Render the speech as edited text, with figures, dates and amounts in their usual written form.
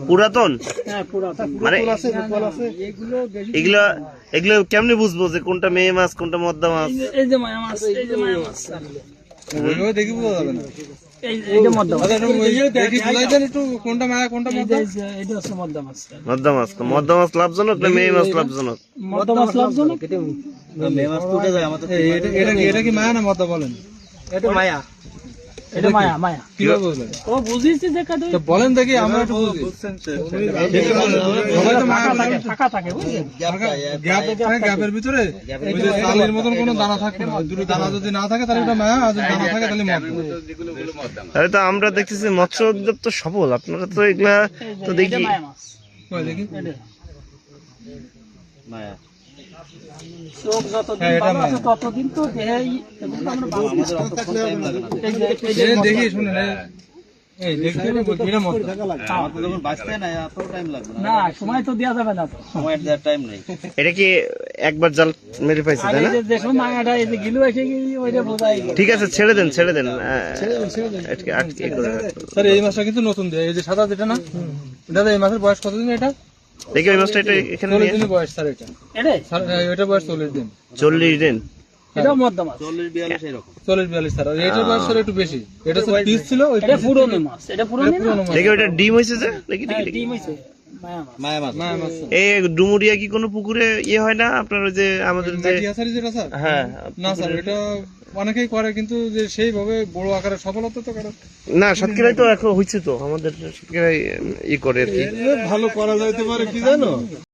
পুরাতন মানে এগুলো এগুলো কেমনে বুঝবো যে কোনটা মেয়ে মাছ কোনটা মদ্দা মাছ? এই যে মায়া মাছ, এই যে মায়া মাছ দেখি বোঝা যাবে না। এইটা মদ্দা মাছ, দেখি বুঝাই দেন একটু কোনটা মায়া কোনটা মদ্দা। এইটা হচ্ছে মদ্দা মাছ। মদ্দা মাছ তো মদ্দা মাছ লাভজনক না মেয়ে মাছ লাভজনক? মদ্দা মাছ লাভজনক। মেয়ে মাছ তো উঠে যায় আমাদের। এটা কি মায়া না মদ্দা বলেন? এটা মায়া, এটা মায়া মায়া। কিভাবে বুঝলেন? ও বুঝিয়েছি যে কাটে বলেন দেখি আমরা একটু বুঝি। সবাই তো মায়া ফাঁকা থাকে বুঝলেন, গ্যাপের ভিতরে ওই যে তালের মতন কোনো দানা থাকে না। দুটো দানা যদি না থাকে তাহলে এটা মায়া, আর যদি দানা থাকে তাহলে মদ্দা। তাহলে তো আমরা দেখতেছি মৎস্য অধিদপ্তর সফল, আপনারা তো এগুলা তো দেখি মায়া মাছ। কই দেখি মায়া চোখ যতদিন ভালো আছে ততদিন তো দেহেই এগুলো আমরা দেখি শুনেন এই দেখতে এটা মদ্দা। আমাদের যখন বাঁচতে না এত টাইম লাগবে না, সময় তো দেওয়া যাবে না তো। সময় দেওয়ার টাইম নেই। এটা কি একবার জাল মেরে পাইছে আর তাই এই না? যে দেখো মায়াটা এই যে গিলু এসে গিয়ে ওইটা বোঝাই গেল। ঠিক আছে ছেড়ে দেন আটকে আটকে করে রাখুন। স্যার এই মাছটা কিন্তু নতুন দেয়, এই যে সাদা যেটা না দাদা, এই মাছের বয়স কতদিন? এটা দেখি ওই মাছটা এটা এখানে 40 নিয়ে দিনের বয়স স্যার। এটা এরে স্যার এটা বয়স 40 দিন। 40 দিন। এটাও মদ্দা মাছ। 40-42 এরকম। 40-42 স্যার। আর এটার বয়স স্যার একটু বেশি। এটা স্যার পিস ছিল, ওই এটা পুরনো মাছ, এটা পুরনো না। দেখি ওটা ডিম হয়েছে যে দেখি হ্যাঁ, দেখি ডিম হইছে মায়া মাছ। মায়া মাছ। মায়া মাছ স্যার। এই ডুমুরিয়া কি কোনো পুকুরে ইয়ে হয় না আপনার ওই যে আমাদের যে মাটি আছাড়ি যেটা স্যার? হ্যাঁ না স্যার, এটা অনেকেই করে কিন্তু যে সেইভাবে বড় আকারে সফলতা তো করে না সাতক্ষীরায় তো এখন হয়েছে তো আমাদের সাতক্ষীরায় ই করে আর কি। ভালো করা যাইতে পারে কি জানো।